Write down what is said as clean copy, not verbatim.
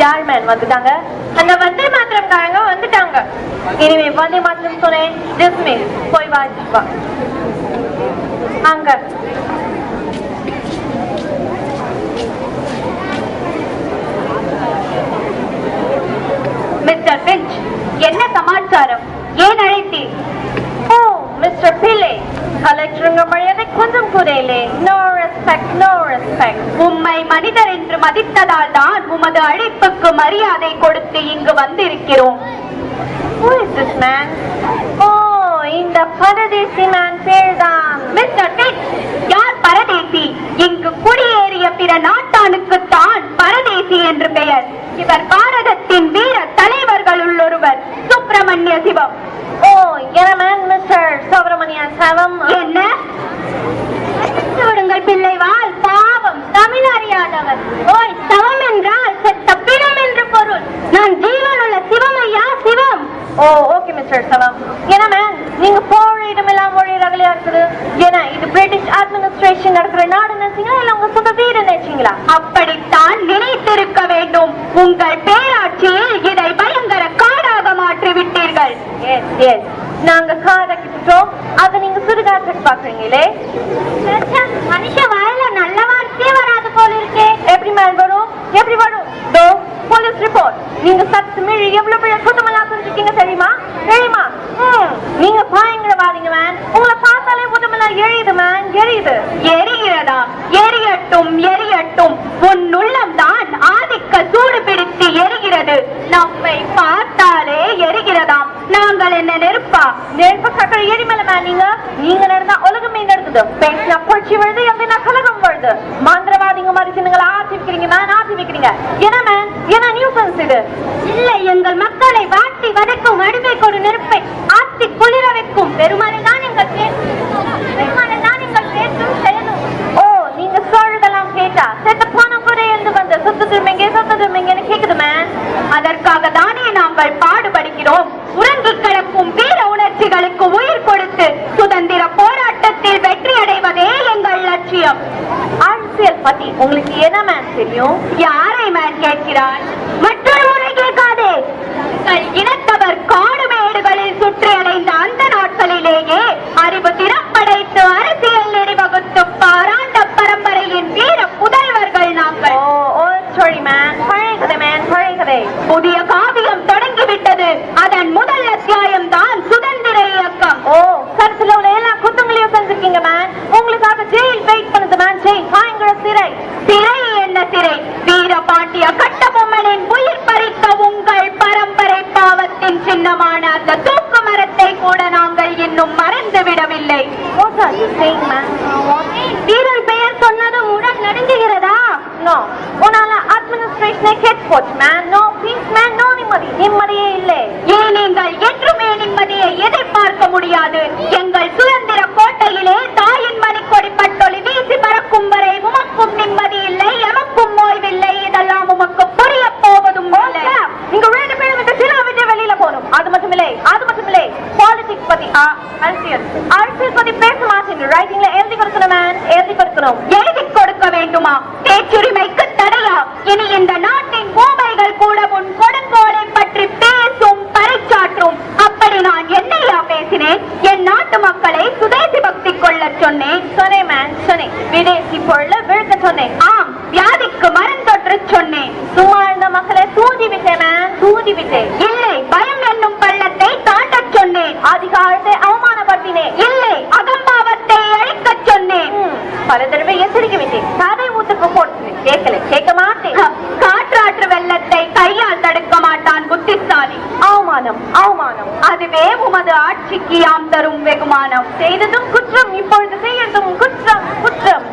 யார் மேன் வந்துட்டாங்க? அந்த வந்தே மாத்திரம்காரங்க வந்துட்டாங்க. இனிமே வந்தே மாத்திரம் சொன்னேன் டிஸ்மிஸ். போய் வா. அங்க மிஸ்டர் பிஞ்ச், என்ன சமாச்சாரம்? ஏன் அழைத்தீர்? ஓ மிஸ்டர் பிள்ளை, கலெக்டருங்க மரியாதை கொஞ்சம் குறையிலே. No respect. உம்மை மனிதர் என்று மதித்ததால் தான் உமது அழைப்புக்கு மரியாதை கொடுத்து இங்கு வந்திருக்கிறோம். Who is this man? Oh, இந்த பரதேசி மேன் பேர்தான். மிஸ்டர் பிஞ்ச், யார் பரதேசி? இங்கு குடியேறிய பிற நாட்டானுக்குத்தான் பரதேசி என்று பெயர். இவர் பாரதத்தின் வீர தலைவர்களுள் ஒருவர், சுப்பிரமணிய சிவம். ஓ என்ன மேன் மிஸ்டர் சுப்பிரமணிய சிவம்? என்ன விடுங்கள் பிள்ளைவாள், பாவம் தமிழ் அறியாதவர். ஓய், சவம் என்றால் செத்த பிணம் என்று பொருள். நான் ஜீவனுள்ள சிவமையா சிவம். ஓ ஓகே மிஸ்டர் சிவம். என்ன மேன், நீங்க போற இடமெல்லாம் ஒரே ரகலையா இருக்குது. ஏன்னா இது பிரிட்டிஷ் அட்மினிஸ்ட்ரேஷன் நடக்கிற நாடு நினைச்சீங்களா இல்ல உங்க சொந்த வீடு நினைச்சீங்களா? அப்படித்தான் நினைத்திருக்க வேண்டும். உங்கள் பேராட்சியில் இதை பயங்கர காடாக மாற்றி விட்டீர்கள். எஸ் நாங்க காதாக்கிட்டோம். அதை நீங்க சுடுகாட்டுக்கு பாக்குறீங்களே. மனுஷ வாயில நல்ல வார்த்தையே வராது போல இருக்கே. எப்படி மேல் வரும்? எப்படி வரும்? Police report. நீங்க சத்து மீறி எவ்வளவு பெரிய குற்றமெல்லாம் செஞ்சுக்கீங்க தெரியுமா? நீங்க பயங்கரவாதிங்க மேன். உங்களை பார்த்தாலே குற்றமெல்லாம் எரியுது மேன், எரியுது. எரிகிறதா? எரியட்டும். உன் உள்ளம் தான் ஆதிக்க சூடு பிடித்து எரிகிறது. நம்மை பார்த்தாலே எரிகிறதாம். நாங்கள் என்ன நெருப்பா? நெருப்ப சக்கர எரிமல மேன். நீங்க நடந்தா உலகமே நடக்குது. பேசினா புரட்சி வருது, எப்படின்னா கலகம் வருது. மந்திரவாதிங்க மாதிரி சின்னங்களை ஆட்சி வைக்கிறீங்க மேன், ஆட்சி வைக்கிறீங்க. என்ன மேன், என்ன நியூசன்ஸ் இது? இல்லை, எங்கள் மக்களை வாட்டி வதக்கும் அடிமை கொடு நெருப்பை ஆட்சி குளிர வைக்கும் பெருமானைதான் எங்கள் பேசும் செயலும். ஓ, நீங்க சொல்றதெல்லாம் கேட்டா செத்த பணம் கூட எழுந்து வந்த சொத்து திரும்பிங்கன்னு கேக்குது மேன். அதற்காக தானே நாங்கள் பாடுபடுகிறோம். உறங்கி கிடக்கும் வீர உணர்ச்சிகளுக்கு உயிர் கொடுத்து சுதந்திர போராட்டத்தில் வெற்றி அடைவதே எங்கள் லட்சியம். அரசியல் பத்தி உங்களுக்கு என்ன மேன் தெரியும்? யாரை மேன் கேட்கிறாய்? மற்றொரு முறை கேட்காதே. இனத்தவர் காடு மேடுகளில் சுற்றி அடைந்த அந்த நாட்களிலேயே அறிவு திறப்படைத்து அரசியல் நெறிவகுத்து பாராண்ட பரம்பரையின் வீர புதல்வர்கள் நாங்கள். புதிய காவியம் தொடங்கிவிட்டது. அதன் முதல் அத்தியாயம் தான் சுதந்திர இயக்கம். ஓ, கருத்துல உள்ள எல்லா குத்தங்களையும் செஞ்சிருக்கீங்க மேன். உங்களுக்காக ஜெயில் வெயிட் பண்ணுது மேன். ஜெயில் பயங்கர சிறை. சிறை என்ன சிறை? வீரபாண்டிய கட்டபொம்மனின் உயிர் பறித்த உங்கள் பரம்பரை பாவத்தின் சின்னமான அந்த தூக்கு மரத்தை கூட நாங்கள் இன்னும் மறந்து விடவில்லை. வீரர் பெயர் சொன்னதும் உடன் நடுங்குகிறதா? நோ, உன்னால அட்மினிஸ்ட்ரேஷனே கெட் போச்சு man. No peace man, no நிம்மதி. நிம்மதியே இல்லை. ஏன் நீங்கள் என்றுமே நிம்மதியை எதிர்பார்க்க முடியாது. எங்கள் சுதந்திர கோட்டையிலே தாயின் மணிக்கொடி பட்டொலி வீசி பறக்கும் வரை உமக்கும் நிம்மதி இல்லை, எமக்கும் ஓய்வில்லை. இதெல்லாம் உமக்கு புரிய போவதும் இல்லை. நீங்க ரெண்டு பேரும் இந்த சில விட்டு வெளியில போகணும். அது மட்டும் இல்லை பாலிடிக்ஸ் பத்தி அரசியல் பத்தி பேச மாட்டேங்க. ரைட்டிங்ல எழுதி கொடுக்கணும் மேன், எழுதி கொடுக்கணும். எழுதி கொடுக்க வேண்டுமா? பேச்சுரிமைக்கு தடையா? இனி இந்த நாட்டின் கோவைகள் கூட உன் கொடுங்கோலை பற்றி பேசும் பறைச்சாற்றும். அப்படி நான் என்னையா பேசினேன்? என் நாட்டு மக்களை சுதேசி பக்தி கொள்ள சொன்னேன். சொன்னேன் மேன், சொன்னேன். விதேசி பொருளை விழுக்க சொன்னேன். ஆம், வியாதிக்கு மருந்தொற்று சொன்னேன். சும்மா இருந்த மக்களை தூதி விட்டேன் மேன், தூதி விட்டேன். இல்லை, பயம் என்னும் பள்ளத்தை தாண்ட சொன்னேன். அதிகாரத்தை அவமானப்படுத்தினேன். இல்லை, அகம்பாவத்தை அழிக்க சொன்னேன். பல தடவை எச்சரிக்கை விட்டேன். கதை ஊத்துக்கு போட்டு கேட்க மாட்டேன். காற்றாற்று வெள்ளத்தை கையால் தடுக்க மாட்டான் புத்திசாலி. அவமானம். அதுவே உமது ஆட்சிக்கு யாம் தரும் வெகுமானம். செய்ததும் குற்றம், இப்பொழுது செய்யறதும் குற்றம்.